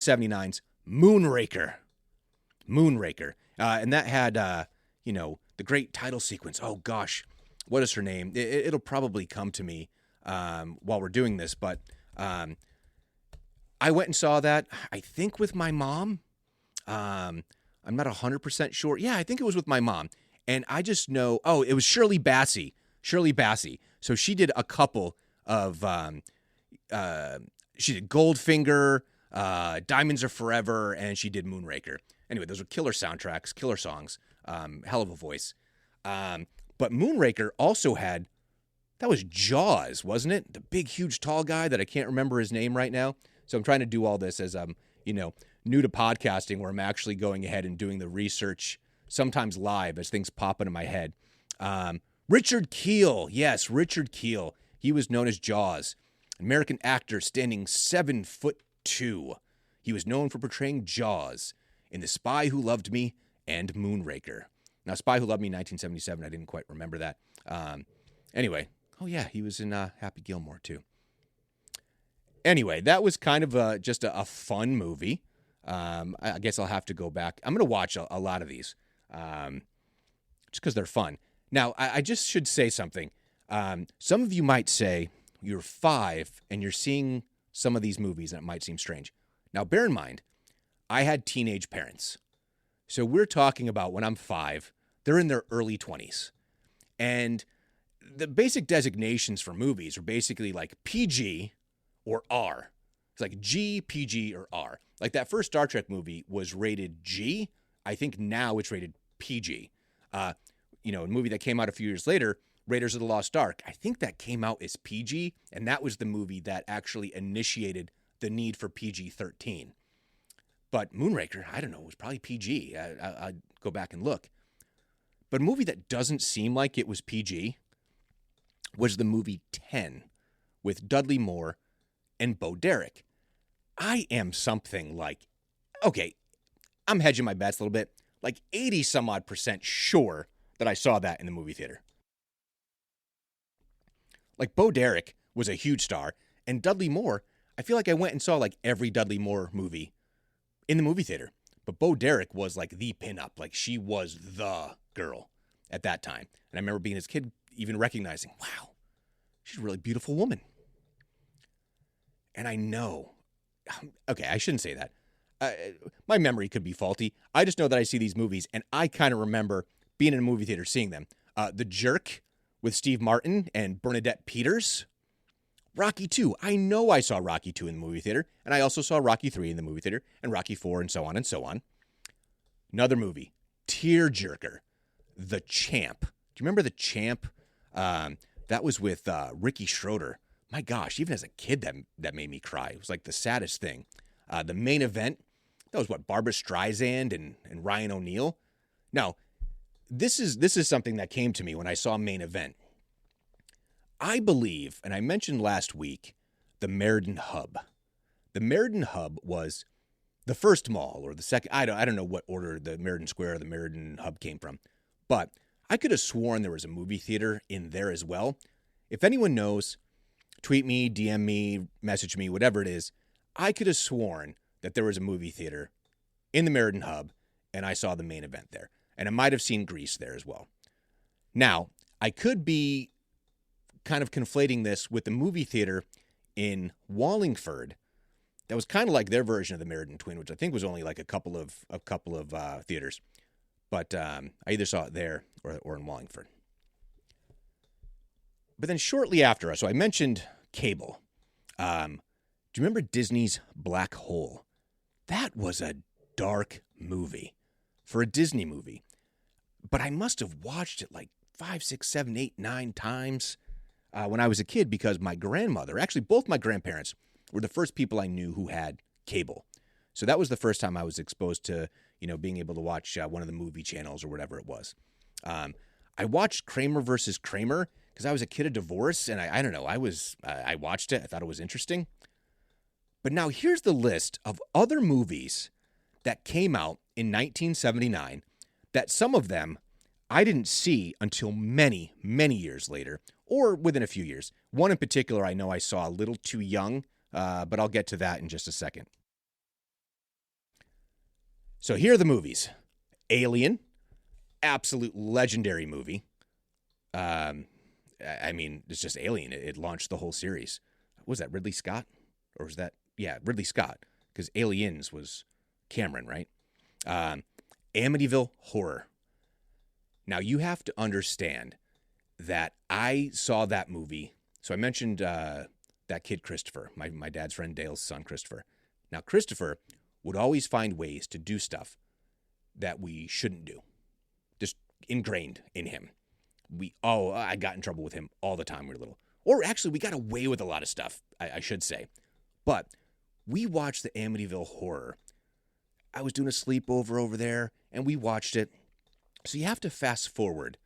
'79's Moonraker. Moonraker. And that had, the great title sequence. Oh, gosh. What is her name? It'll probably come to me while we're doing this, but I went and saw that, I think, with my mom. I'm not 100% sure. Yeah, I think it was with my mom. And I just know, it was Shirley Bassey. Shirley Bassey. So she did a couple of, she did Goldfinger, Diamonds Are Forever, and she did Moonraker. Anyway, those were killer soundtracks, killer songs, hell of a voice. But Moonraker also had, that was Jaws, wasn't it? The big, huge, tall guy that I can't remember his name right now. So I'm trying to do all this as I'm, new to podcasting, where I'm actually going ahead and doing the research, sometimes live as things pop into my head. Richard Keel. Yes, Richard Keel. He was known as Jaws. American actor standing 7'2". He was known for portraying Jaws in The Spy Who Loved Me and Moonraker. Now, Spy Who Loved Me, 1977. I didn't quite remember that. Anyway. Oh, yeah, he was in Happy Gilmore, too. Anyway, that was kind of just a fun movie. I guess I'll have to go back. I'm going to watch a lot of these just because they're fun. Now, I just should say something. Some of you might say you're 5 and you're seeing some of these movies, and it might seem strange. Now, bear in mind, I had teenage parents. So we're talking about when I'm 5, they're in their early 20s. And the basic designations for movies are basically like PG or R. It's like G, PG, or R. Like that first Star Trek movie was rated G. I think now it's rated PG. A movie that came out a few years later, Raiders of the Lost Ark, I think that came out as PG, and that was the movie that actually initiated the need for PG-13. But Moonraker, I don't know, it was probably PG. I'd go back and look. But a movie that doesn't seem like it was PG was the movie 10 with Dudley Moore and Bo Derek. I am something like, okay, I'm hedging my bets a little bit, like 80 some odd % sure that I saw that in the movie theater. Like Bo Derek was a huge star, and Dudley Moore, I feel like I went and saw like every Dudley Moore movie in the movie theater. But Bo Derek was like the pinup, like she was the girl at that time. And I remember being as a kid even recognizing, wow, she's a really beautiful woman. And I know, okay, I shouldn't say that. My memory could be faulty. I just know that I see these movies, and I kind of remember being in a movie theater seeing them. The Jerk with Steve Martin and Bernadette Peters. Rocky 2. I know I saw Rocky 2 in the movie theater, and I also saw Rocky 3 in the movie theater, and Rocky 4, and so on and so on. Another movie, Tearjerker, The Champ. Do you remember The Champ? That was with Ricky Schroeder. My gosh, even as a kid, that made me cry. It was like the saddest thing. The Main Event, that was what, Barbara Streisand and Ryan O'Neal? Now, this is something that came to me when I saw Main Event. I believe, and I mentioned last week, the Meriden Hub. The Meriden Hub was the first mall or the second. I don't know what order the Meriden Square or the Meriden Hub came from, but I could have sworn there was a movie theater in there as well. If anyone knows, tweet me, DM me, message me, whatever it is. I could have sworn that there was a movie theater in the Meriden Hub, and I saw the Main Event there. And I might have seen Grease there as well. Now, I could be kind of conflating this with the movie theater in Wallingford. That was kind of like their version of the Meriden Twin, which I think was only like a couple of theaters. But I either saw it there or in Wallingford. But then shortly after, so I mentioned cable. Do you remember Disney's Black Hole? That was a dark movie for a Disney movie. But I must have watched it like 5, 6, 7, 8, 9 times when I was a kid because my grandmother, actually both my grandparents, were the first people I knew who had cable. So that was the first time I was exposed to, being able to watch one of the movie channels or whatever it was. I watched Kramer versus Kramer because I was a kid of divorce, and I don't know, I watched it. I thought it was interesting. But now here's the list of other movies that came out in 1979 that some of them I didn't see until many, many years later, or within a few years. One in particular I know I saw a little too young, but I'll get to that in just a second. So here are the movies. Alien, absolute legendary movie. I mean, it's just Alien. It launched the whole series. Was that Ridley Scott? Or was that, yeah, Ridley Scott. Because Aliens was Cameron, right? Amityville Horror. Now, you have to understand that I saw that movie. So I mentioned that kid, Christopher, my dad's friend Dale's son, Christopher. Now, Christopher would always find ways to do stuff that we shouldn't do. Just ingrained in him. I got in trouble with him all the time when we were little. Or actually, we got away with a lot of stuff, I should say. But we watched the Amityville Horror. I was doing a sleepover over there, and we watched it. So you have to fast forward,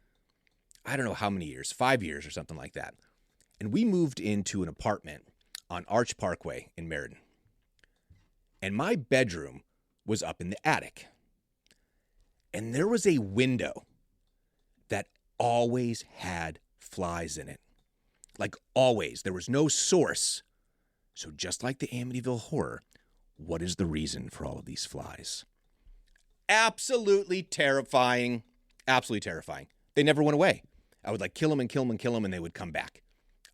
I don't know how many years, 5 years or something like that. And we moved into an apartment on Arch Parkway in Meriden. And my bedroom was up in the attic. And there was a window that always had flies in it. Like always. There was no source. So just like the Amityville Horror, what is the reason for all of these flies? Absolutely terrifying. Absolutely terrifying. They never went away. I would kill them and kill them and kill them, and they would come back.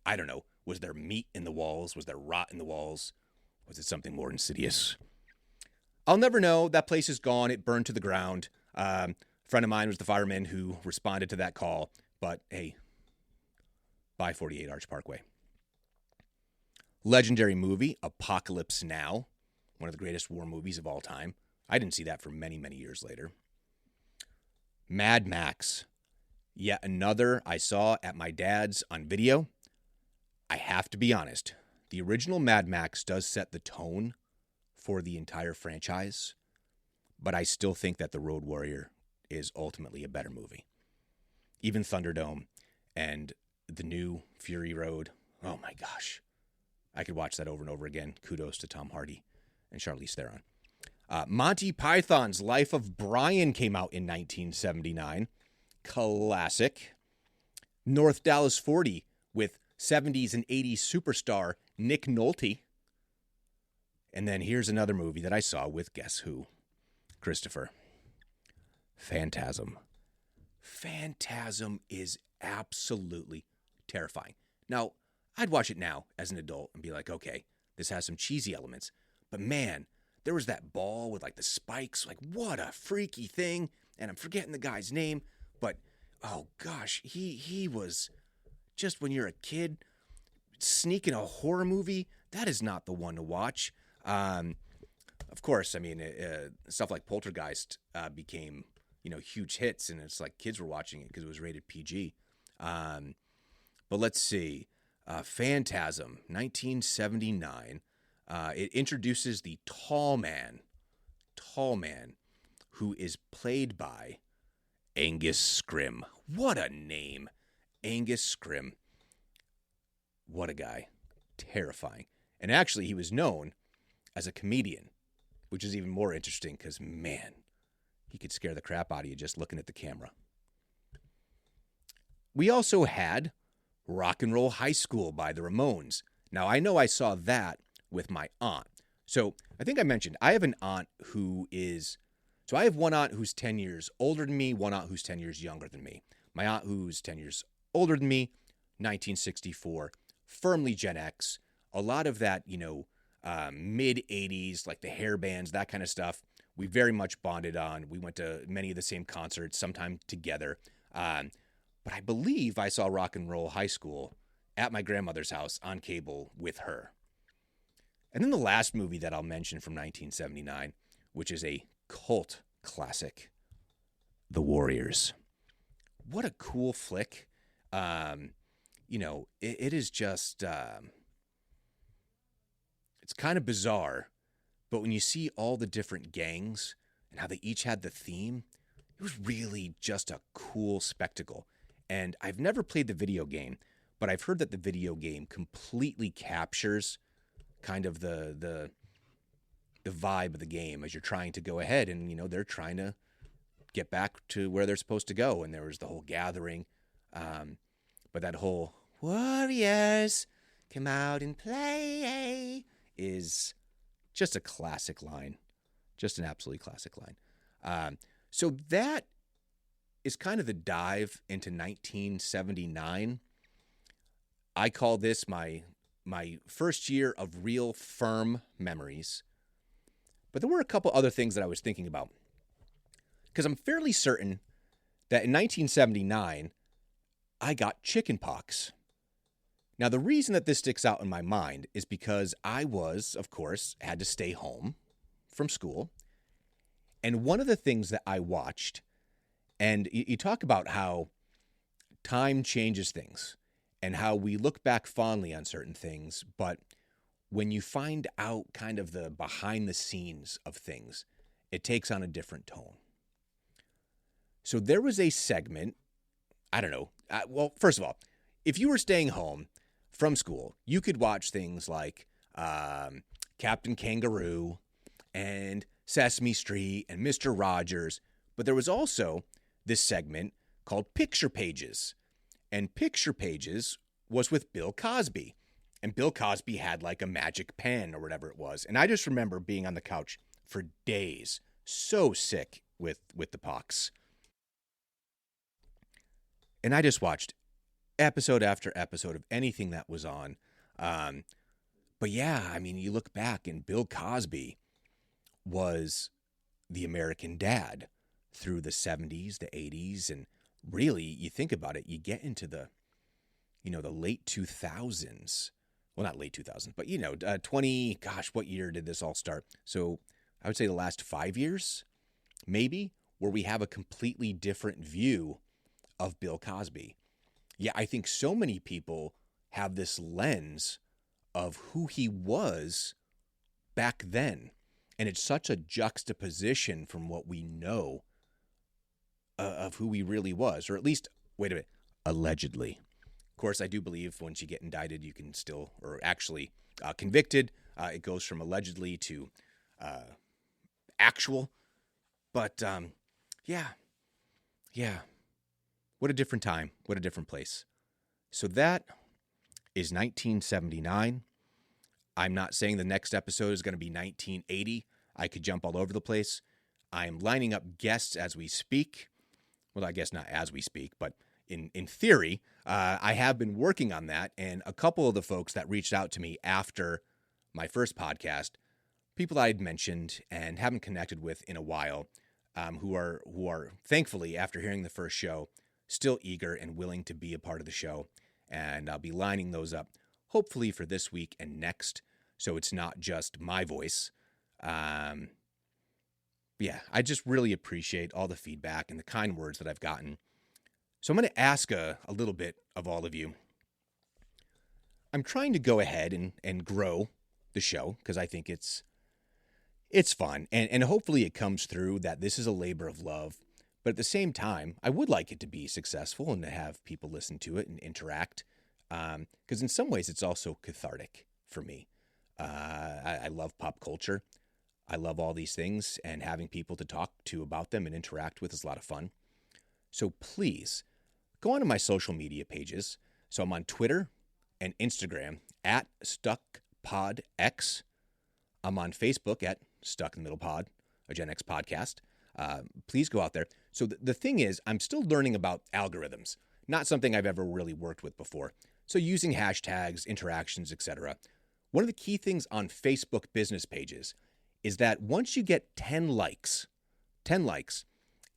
I don't know. Was there meat in the walls? Was there rot in the walls? Was it something more insidious? I'll never know. That place is gone. It burned to the ground. A friend of mine was the fireman who responded to that call. But hey, bye 48 Arch Parkway. Legendary movie, Apocalypse Now. One of the greatest war movies of all time. I didn't see that for many, many years later. Mad Max. Yet another I saw at my dad's on video. I have to be honest. The original Mad Max does set the tone for the entire franchise. But I still think that The Road Warrior is ultimately a better movie. Even Thunderdome and the new Fury Road. Oh my gosh. I could watch that over and over again. Kudos to Tom Hardy and Charlize Theron. Monty Python's Life of Brian came out in 1979. Classic. North Dallas 40 with 70s and 80s superstar Nick Nolte. And then here's another movie that I saw with guess who? Christopher. Phantasm. Phantasm is absolutely terrifying. Now, I'd watch it now as an adult and be like, okay, this has some cheesy elements. But man, there was that ball with the spikes. What a freaky thing. And I'm forgetting the guy's name. But, oh gosh, he was, just when you're a kid, sneaking a horror movie, that is not the one to watch. Of course, I mean, stuff like Poltergeist became, huge hits. And it's like kids were watching it because it was rated PG. But let's see. Phantasm, 1979. It introduces the tall man, who is played by Angus Scrimm. What a name. Angus Scrimm. What a guy. Terrifying. And actually, he was known as a comedian, which is even more interesting because, man, he could scare the crap out of you just looking at the camera. We also had Rock and Roll High School by the Ramones. Now, I know I saw that with my aunt. So I think I mentioned I have an aunt who is... So I have one aunt who's 10 years older than me, one aunt who's 10 years younger than me. My aunt who's 10 years older than me, 1964, firmly Gen X. A lot of that, mid-'80s, like the hair bands, that kind of stuff, we very much bonded on. We went to many of the same concerts, sometime together. But I believe I saw Rock and Roll High School at my grandmother's house on cable with her. And then the last movie that I'll mention from 1979, which is a cult classic, The Warriors. What a cool flick. It is just, it's kind of bizarre, but when you see all the different gangs and how they each had the theme, it was really just a cool spectacle. And I've never played the video game, but I've heard that the video game completely captures kind of the vibe of the game as you're trying to go ahead. And, they're trying to get back to where they're supposed to go. And there was the whole gathering. But that whole Warriors come out and play is just a classic line. Just an absolutely classic line. So that is kind of the dive into 1979. I call this my first year of real firm memories. But there were a couple other things that I was thinking about. Because I'm fairly certain that in 1979, I got chickenpox. Now, the reason that this sticks out in my mind is because I was, of course, had to stay home from school. And one of the things that I watched, and you talk about how time changes things and how we look back fondly on certain things, but when you find out kind of the behind the scenes of things, it takes on a different tone. So there was a segment, I don't know. Well, first of all, if you were staying home from school, you could watch things like Captain Kangaroo and Sesame Street and Mr. Rogers. But there was also this segment called Picture Pages. And Picture Pages was with Bill Cosby. And Bill Cosby had like a magic pen or whatever it was. And I just remember being on the couch for days, so sick with the pox. And I just watched episode after episode of anything that was on. But yeah, I mean, you look back and Bill Cosby was the American dad through the 70s, the 80s. And really, you think about it, you get into the late 2000s. Well, not late 2000s, but 20, gosh, what year did this all start? So I would say the last 5 years, maybe, where we have a completely different view of Bill Cosby. Yeah, I think so many people have this lens of who he was back then. And it's such a juxtaposition from what we know of who he really was, or at least, wait a minute, allegedly. Of course, I do believe once you get indicted, you can still, or actually convicted, it goes from allegedly to actual. But yeah. What a different time. What a different place. So that is 1979. I'm not saying the next episode is going to be 1980. I could jump all over the place. I'm lining up guests as we speak. Well, I guess not as we speak, but in theory, I have been working on that. And a couple of the folks that reached out to me after my first podcast, people I had mentioned and haven't connected with in a while, who are thankfully, after hearing the first show, still eager and willing to be a part of the show. And I'll be lining those up, hopefully for this week and next, so it's not just my voice. Yeah, I just really appreciate all the feedback and the kind words that I've gotten. So I'm going to ask a little bit of all of you. I'm trying to go ahead and grow the show because I think it's fun. And hopefully it comes through that this is a labor of love. But at the same time, I would like it to be successful and to have people listen to it and interact. Because in some ways, it's also cathartic for me. I love pop culture. I love all these things, and having people to talk to about them and interact with is a lot of fun. So please, go onto my social media pages. So I'm on Twitter and Instagram at StuckPodX. I'm on Facebook at Stuck in the Middle Pod, a Gen X podcast. Please go out there. So the thing is, I'm still learning about algorithms, not something I've ever really worked with before. So using hashtags, interactions, etc. One of the key things on Facebook business pages is that once you get 10 likes,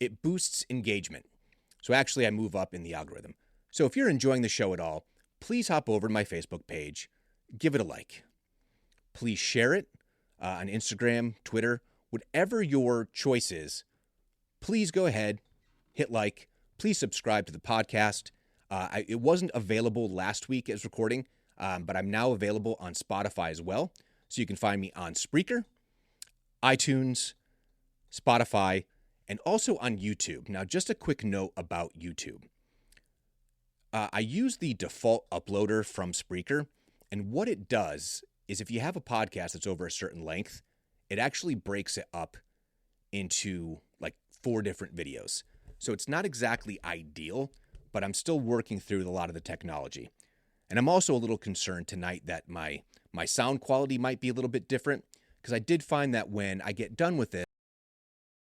it boosts engagement. So actually I move up in the algorithm. So if you're enjoying the show at all, please hop over to my Facebook page, give it a like. Please share it on Instagram, Twitter, whatever your choice is. Please go ahead, hit like, please subscribe to the podcast. It wasn't available last week as recording, but I'm now available on Spotify as well. So you can find me on Spreaker, iTunes, Spotify, and also on YouTube. Now, just a quick note about YouTube. I use the default uploader from Spreaker, and what it does is if you have a podcast that's over a certain length, it actually breaks it up into like 4 different videos. So it's not exactly ideal, but I'm still working through a lot of the technology. And I'm also a little concerned tonight that my sound quality might be a little bit different, because I did find that when I get done with it,